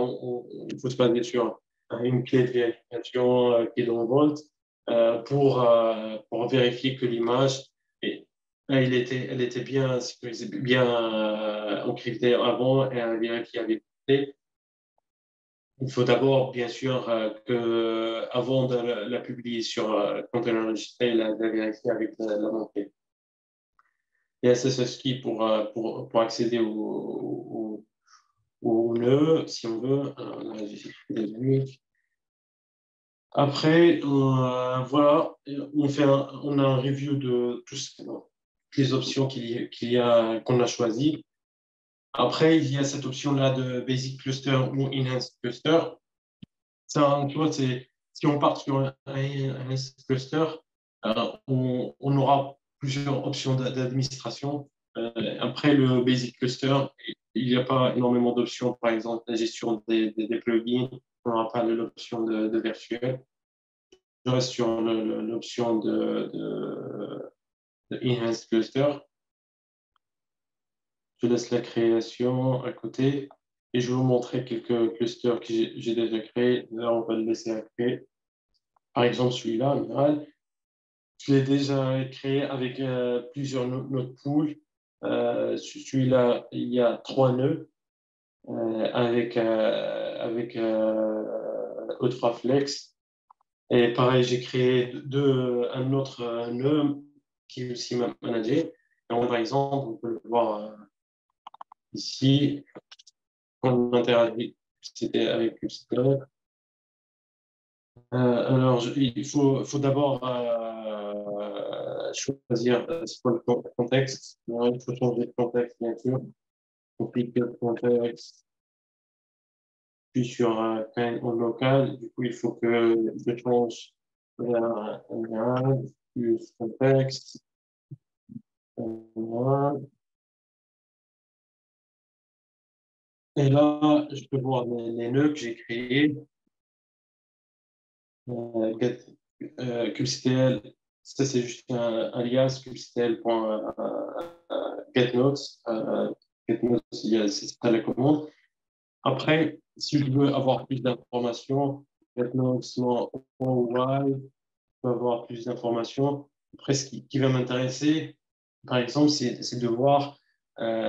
il faut se baser sur une clé de vérification qui est dans Vault pour vérifier que l'image elle était bien sécurisée, bien encryptée avant et vérifiée avec clé. Il faut d'abord, bien sûr, avant de la publier sur conteneur enregistré, la vérifier avec la montée. Et SSH key pour accéder au nœud, si on veut. Après, voilà, on a un review de toutes les options qu'on a choisies. Après, il y a cette option-là de Basic Cluster ou Enhanced Cluster. Ça, tu vois, si on part sur un Enhanced Cluster, on aura plusieurs options d'administration. Après le Basic Cluster, il n'y a pas énormément d'options. Par exemple, la gestion des plugins, on n'aura pas l'option de virtuel. Je reste sur l'option de Enhanced Cluster. Je laisse la création à côté et je vais vous montrer quelques clusters que j'ai déjà créés. Là, on va le laisser à créer. Par exemple, celui-là, Amiral, je l'ai déjà créé avec plusieurs node pools. Celui-là, il y a 3 nœuds avec E3 Flex. Et pareil, j'ai créé un autre nœud qui est aussi managé. Et par exemple, on peut le voir ici, on interagit c'était avec le site. Alors, il faut d'abord choisir c'est quoi le contexte. Alors, il faut changer de contexte, bien sûr. On clique le contexte, puis sur quand en local. Du coup, il faut que je change vers un plus contexte. Voilà. Et là, je peux voir les nœuds que j'ai créés. Get, kubectl, ça c'est juste un alias kubectl.getNotes. GetNotes, c'est ça la commande. Après, si je veux avoir plus d'informations, getNotes.oy peut avoir plus d'informations. Après, qui va m'intéresser, par exemple, c'est de voir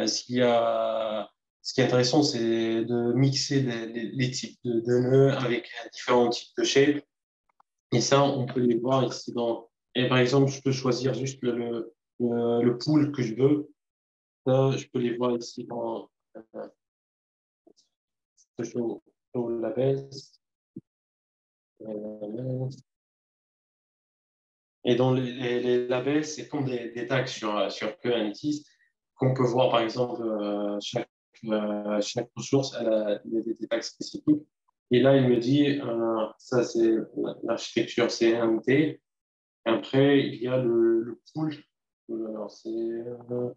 s'il y a. Ce qui est intéressant, c'est de mixer les types de nœuds avec différents types de shapes. Et ça, on peut les voir ici dans. Et par exemple, je peux choisir juste le pool que je veux. Ça, je peux les voir ici dans show, show labels. Et dans les labels, c'est comme des tags sur Kubernetes qu'on peut voir, par exemple, chaque ressource, elle a des tags spécifiques. Et là, il me dit, ça, c'est l'architecture CMT. Et après, il y a le pool. Alors, c'est le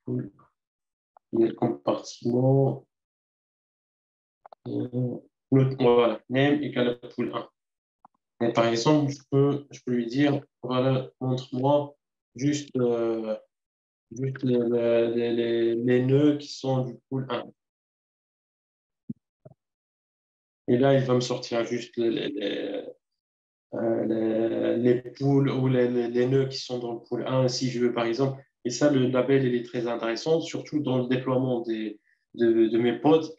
pool. Il y a le compartiment. Voilà, name égale pool 1. Et par exemple, je peux lui dire, voilà, montre-moi juste, juste les nœuds qui sont du pool 1. Et là, il va me sortir juste les pools ou les nœuds qui sont dans le pool 1, si je veux, par exemple. Et ça, le label, il est très intéressant, surtout dans le déploiement de mes pods.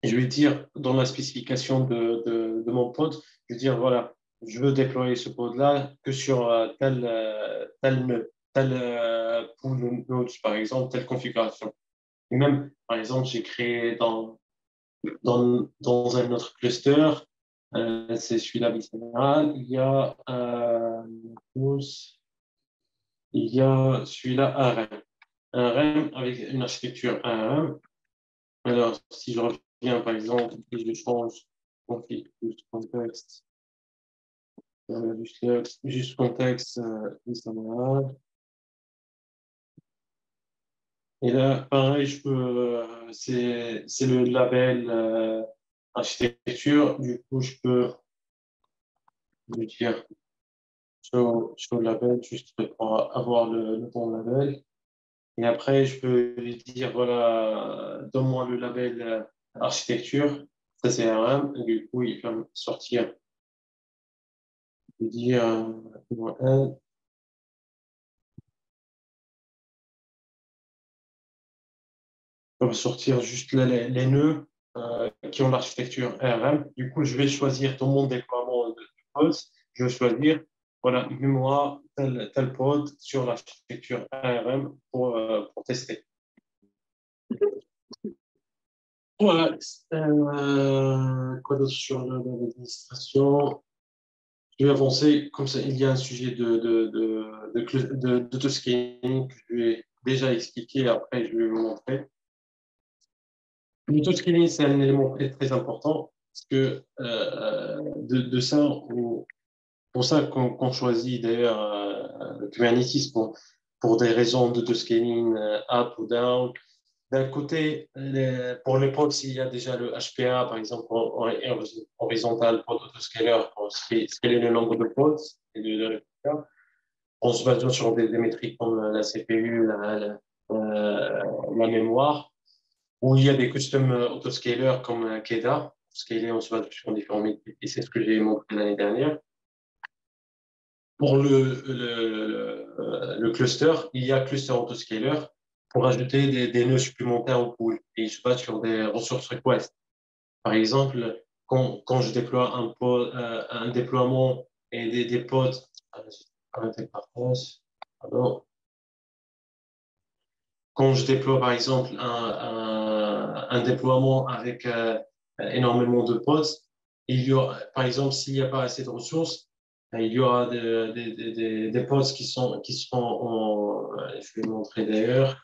Je vais dire, dans la spécification de mon pod, je vais dire, voilà, je veux déployer ce pod-là que sur tel pool nodes, par exemple, telle configuration. Et même, par exemple, j'ai créé dans un autre cluster, c'est celui-là, il y a, il y a celui-là, ARM. ARM avec une architecture ARM. Alors, si je reviens, par exemple, et je change config plus contexte, juste contexte, Et là, pareil, c'est le label architecture. Du coup, je peux lui dire sur le label juste pour avoir le bon label. Et après, je peux lui dire, voilà, donne-moi le label architecture, ça c'est RM. Et du coup, il va me sortir, lui dire, voilà, il va me sortir juste les nœuds qui ont l'architecture RM. Du coup, je vais choisir dans mon déploiement de pod, je vais choisir, voilà, mets-moi tel pod sur l'architecture ARM pour tester. Voilà. Quoi d'autre sur l'administration? Je vais avancer comme ça. Il y a un sujet d'autoscaling que je vais déjà expliquer. Après, je vais vous montrer. L'autoscaling, c'est un élément très important parce que de ça, pour ça qu'on choisit d'ailleurs Kubernetes pour des raisons d'autoscaling up ou down. D'un côté, pour les pods, il y a déjà le HPA, par exemple, en horizontal, pod autoscaler, pour scaler le nombre de pods et de réplicas. On se base sur des métriques comme la CPU, la mémoire, où il y a des custom autoscalers comme Keda. Pour scaler, on se base sur différents métriques, et c'est ce que j'ai montré l'année dernière. Pour le cluster, il y a cluster autoscaler pour ajouter des nœuds supplémentaires au pool et il se base sur des ressources request. Par exemple, quand je déploie un déploiement et des pods, pardon, quand je déploie par exemple un déploiement avec énormément de pods, il y aura, par exemple, s'il n'y a pas assez de ressources, il y aura des pods qui seront je vais montrer d'ailleurs,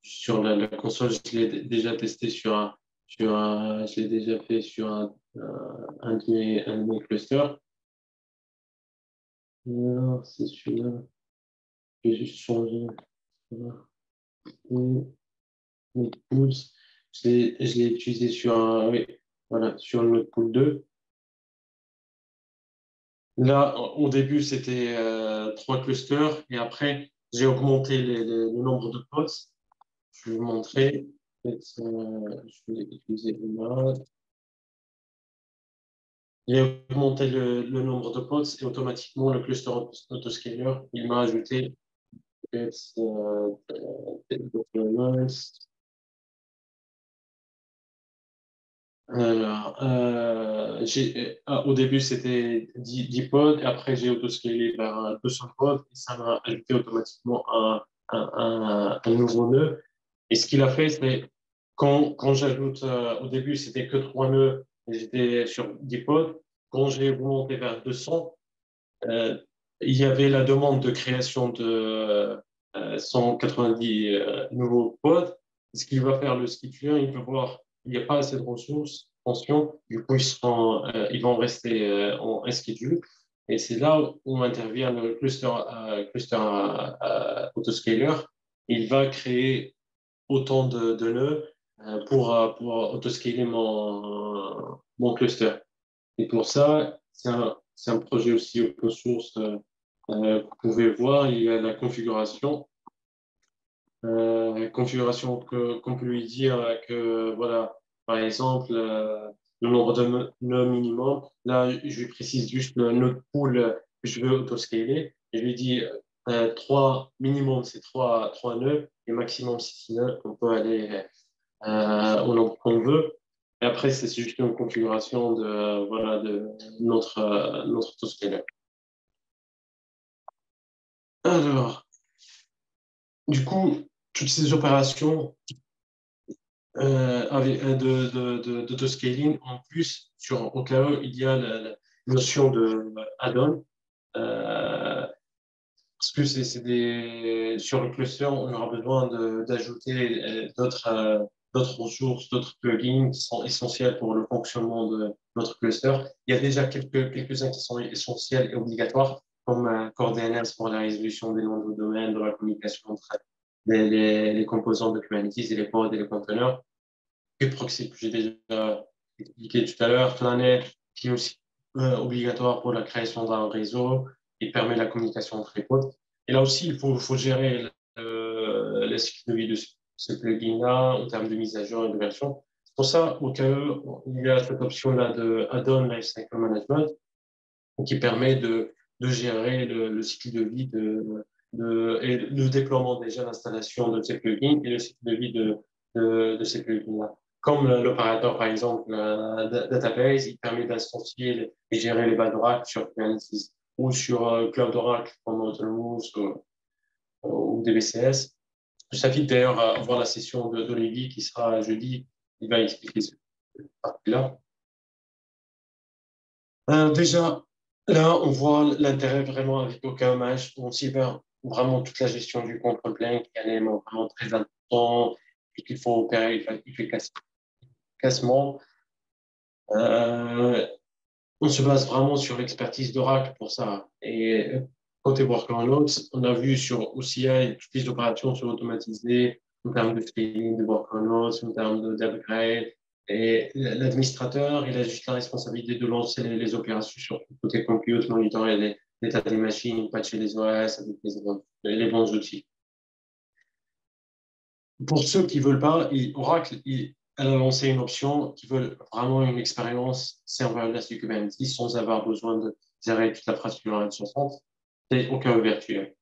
sur la console, je l'ai déjà testé je l'ai déjà fait sur un de mes clusters. Alors, c'est celui-là. Je vais juste changer. Voilà. Et mes pools, je l'ai utilisé sur oui, voilà, sur le pool 2. Là, au début, c'était 3 clusters et après, j'ai augmenté le nombre de pods. Je vais vous montrer. Je vais utiliser là. J'ai augmenté le nombre de pods et automatiquement, le cluster autoscaler, il m'a ajouté alors, au début, c'était 10 pods, et après, j'ai autoscalé vers 200 pods, et ça m'a ajouté automatiquement un nouveau nœud. Et ce qu'il a fait, c'est quand j'ajoute, au début, c'était que 3 nœuds, et j'étais sur 10 pods. Quand j'ai monté vers 200, euh, il y avait la demande de création de 190 nouveaux pods. Ce qu'il va faire, le scheduler, il peut voir qu'il n'y a pas assez de ressources, attention, du coup, ils vont rester en schedule. Et c'est là où intervient le cluster autoscaler. Il va créer autant de nœuds pour autoscaler mon cluster. Et pour ça, c'est un projet aussi open source. Vous pouvez voir, il y a la configuration. Configuration qu'on peut lui dire que, voilà, par exemple, le nombre de nœuds minimum. Là, je lui précise juste le nœud pool que je veux autoscaler. Et je lui dis 3 minimum, c'est trois nœuds, et maximum, c'est 6 nœuds. On peut aller au nombre qu'on veut. Et après, c'est juste une configuration voilà, de notre autoscaler. Alors, du coup, toutes ces opérations d'autoscaling, en plus, au cas où il y a la notion de add-on, parce que sur le cluster, on aura besoin d'ajouter d'autres ressources, d'autres plugins qui sont essentiels pour le fonctionnement de notre cluster. Il y a déjà quelques-uns qui sont essentiels et obligatoires, comme CoreDNS pour la résolution des noms de domaine, de la communication entre elles. les composants de Kubernetes et les pods et les conteneurs. Proxy que j'ai déjà expliqué tout à l'heure, Planet, qui est aussi obligatoire pour la création d'un réseau et permet la communication entre les pods. Et là aussi, faut gérer le cycle de vie de ce plugin-là en termes de mise à jour et de version. C'est pour ça, au cas où, il y a cette option-là de Add-on Lifecycle Management qui permet de gérer le cycle de vie et le déploiement déjà, l'installation de ces plugins et le cycle de vie de ces plugins-là. Comme l'opérateur, par exemple, la database, il permet d'instancier et gérer les bases d'Oracle sur Kubernetes ou sur Cloud Oracle comme Autonomous ou DBCS. Je t'invite d'ailleurs à voir la session d'Olivier qui sera jeudi. Il va expliquer cette partie-là. Déjà, là, on voit l'intérêt vraiment avec OKMH. On cyber, vraiment toute la gestion du contrôle plane qui est un élément vraiment très important et qu'il faut opérer efficacement. Euh, on se base vraiment sur l'expertise d'Oracle pour ça. Et côté workloads, on a vu sur OCI, toutes les opérations sont automatisées en termes de scaling, de workloads, en termes d'upgrade. Et l'administrateur, il a juste la responsabilité de lancer les opérations sur côté compute, monitorer l'état des machines, patcher les OS avec les bons outils. Pour ceux qui veulent pas, Oracle, elle a lancé une option qui veut vraiment une expérience serverless du Kubernetes sans avoir besoin de gérer toute l'infrastructure adjacente. C'est au cœur virtuel.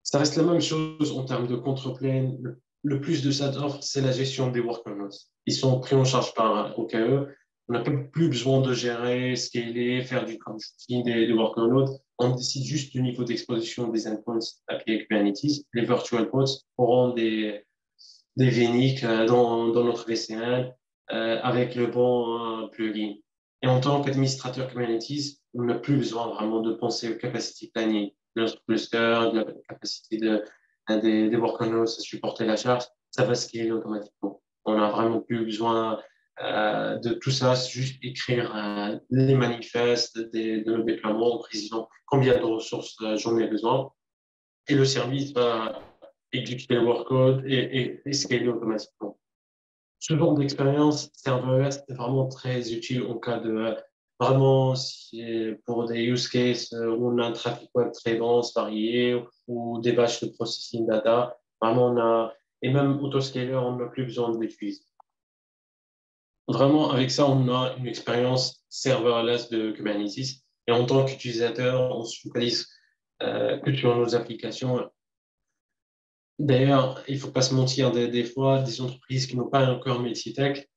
Ça reste la même chose en termes de contre-plane. Le plus de cette offre, c'est la gestion des workloads. Ils sont pris en charge par OKE. On n'a plus besoin de gérer, scaler, faire du troubleshooting des workloads. On décide juste du niveau d'exposition des endpoints API Kubernetes. Les virtual pods auront des VNIC dans notre VCN avec le bon plugin. Et en tant qu'administrateur Kubernetes, on n'a plus besoin vraiment de penser aux capacity planning de notre cluster, de la capacité des workloads à supporter la charge. Ça va scaler automatiquement. On n'a vraiment plus besoin de tout ça, c'est juste écrire les manifestes de nos déploiements en précisant combien de ressources j'en ai besoin. Et le service va exécuter le workload et scaler automatiquement. Ce genre d'expérience serverless est vraiment très utile en cas de vraiment pour des use cases où on a un trafic web très dense, varié, ou des batchs de processing data. Vraiment, et même autoscaler, on n'a plus besoin de l'utiliser. Vraiment, avec ça, on a une expérience serverless de Kubernetes. Et en tant qu'utilisateur, on se focalise que sur nos applications. D'ailleurs, il ne faut pas se mentir, des fois, des entreprises qui n'ont pas encore métier tech,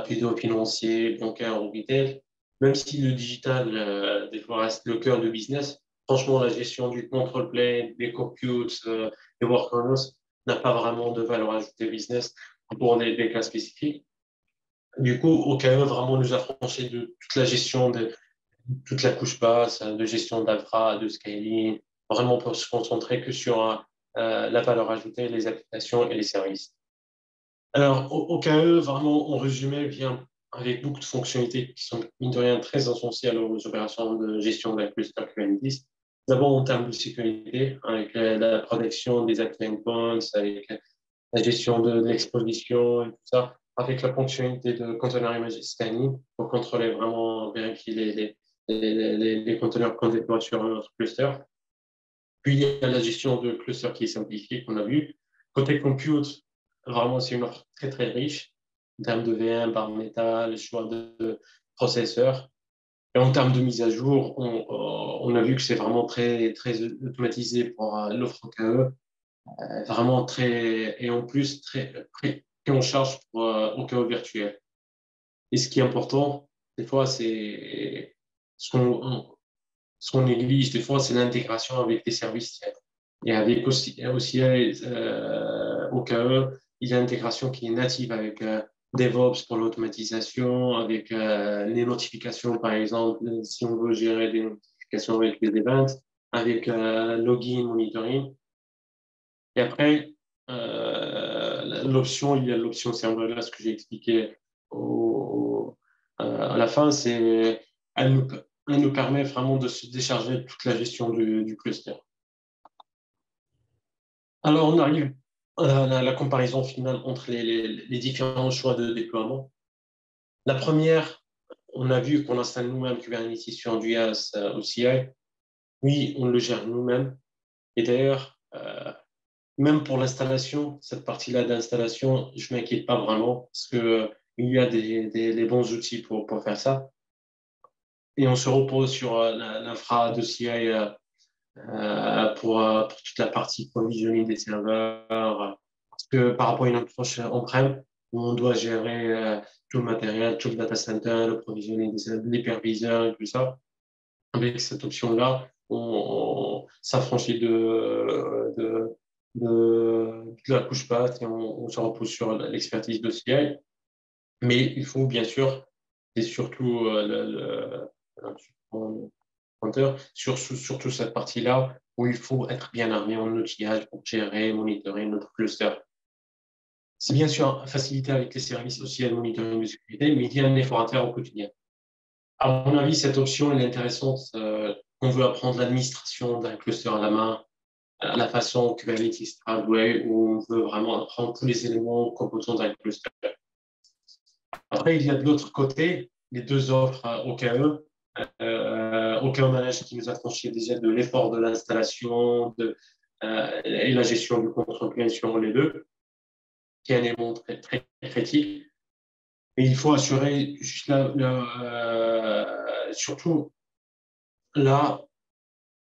plutôt financier, bancaire ou retail, même si le digital, des fois, reste le cœur du business, franchement, la gestion du control plane, des computes, des workloads n'a pas vraiment de valeur ajoutée business pour des cas spécifiques. Du coup, OKE vraiment nous a franchi de toute la gestion de toute la couche basse, de gestion d'infra, de scaling, vraiment pour se concentrer que sur la valeur ajoutée, les applications et les services. Alors, OKE, vraiment, en résumé, vient avec beaucoup de fonctionnalités qui sont, mine de rien, très essentielles aux opérations de gestion d'un cluster Kubernetes. D'abord, en termes de sécurité, avec la protection des active endpoints, avec la gestion de l'exposition et tout ça, avec la fonctionnalité de container image scanning pour contrôler vraiment, vérifier les conteneurs qu'on déploie sur notre cluster. Puis, il y a la gestion de cluster qui est simplifiée, qu'on a vu. Côté compute, vraiment, c'est une offre très, très riche en termes de VM, bar métal, choix de processeurs. Et en termes de mise à jour, on a vu que c'est vraiment très, très automatisé pour l'offre OKE, vraiment très, et en plus, très pris en charge pour OKE virtuel. Et ce qui est important, des fois, c'est ce qu'on néglige, des fois, c'est l'intégration avec des services tiers. Et avec aussi OKE, il y a l'intégration qui est native avec DevOps pour l'automatisation, avec les notifications, par exemple, si on veut gérer des notifications avec les events, avec login, monitoring. Et après, il y a l'option serverless que j'ai expliqué à la fin, elle nous, elle nous permet vraiment de se décharger de toute la gestion du cluster. Alors, on arrive la comparaison finale entre les différents choix de déploiement. La première, on a vu qu'on installe nous-mêmes Kubernetes sur du IaaS au CI. Oui, on le gère nous-mêmes. Et d'ailleurs, même pour l'installation, cette partie-là d'installation, je ne m'inquiète pas vraiment parce que il y a des bons outils pour faire ça. Et on se repose sur l'infra de CI pour toute la partie provisioning des serveurs. Parce que par rapport à une approche on-prem, où on doit gérer tout le matériel, tout le data center, le provisioning des serveurs, l'hyperviseur et tout ça. Avec cette option-là, on s'affranchit de la couche basse et on se repose sur l'expertise de CI. Mais il faut bien sûr, et surtout surtout cette partie-là, où il faut être bien armé en outillage pour gérer, monitorer notre cluster. C'est bien sûr facilité avec les services aussi à monitoring de sécurité, mais il y a un effort à faire au quotidien. À mon avis, cette option elle est intéressante. On veut apprendre l'administration d'un cluster à la main, la façon Kubernetes Hardware, où on veut vraiment apprendre tous les éléments composants d'un cluster. Après, il y a de l'autre côté les deux offres OKE. OKE Manage qui nous a franchi déjà de l'effort de l'installation et la gestion du contrôle sur les deux, qui est un élément très, très critique. Et il faut assurer juste surtout là,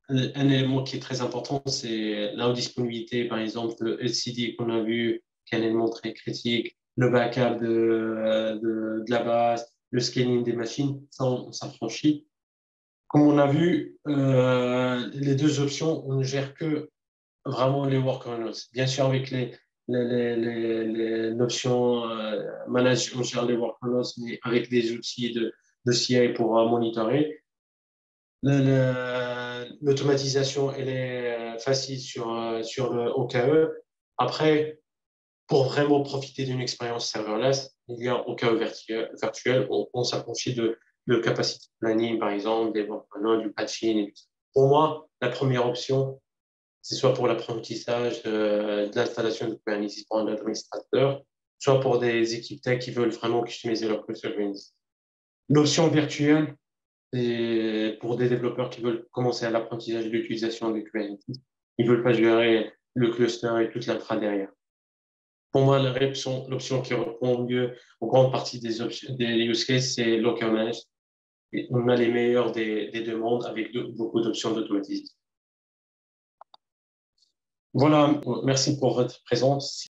un élément qui est très important, c'est la haute disponibilité, par exemple, le LCD qu'on a vu, qui est un élément très critique, le backup de la base, le scaling des machines, ça, on s'affranchit. Comme on a vu, les deux options, on ne gère que vraiment les workloads. Bien sûr, avec l'option manage, on gère les workloads, mais avec des outils de CI pour monitorer. L'automatisation, elle est facile sur le OKE. Après, pour vraiment profiter d'une expérience serverless, il y a OKE virtuel. On s'affranchit de capacity planning, par exemple, des workloads, du patching. Pour moi, la première option, c'est soit pour l'apprentissage de l'installation de Kubernetes pour un administrateur, soit pour des équipes tech qui veulent vraiment customiser leur cluster Kubernetes. L'option virtuelle, c'est pour des développeurs qui veulent commencer à l'apprentissage de l'utilisation de Kubernetes. Ils ne veulent pas gérer le cluster et toute l'infra derrière. Pour moi, l'option qui répond mieux aux grandes parties des use cases, c'est Local Managed. Et on a les meilleurs des deux mondes avec beaucoup d'options d'automatisation. Voilà, merci pour votre présence.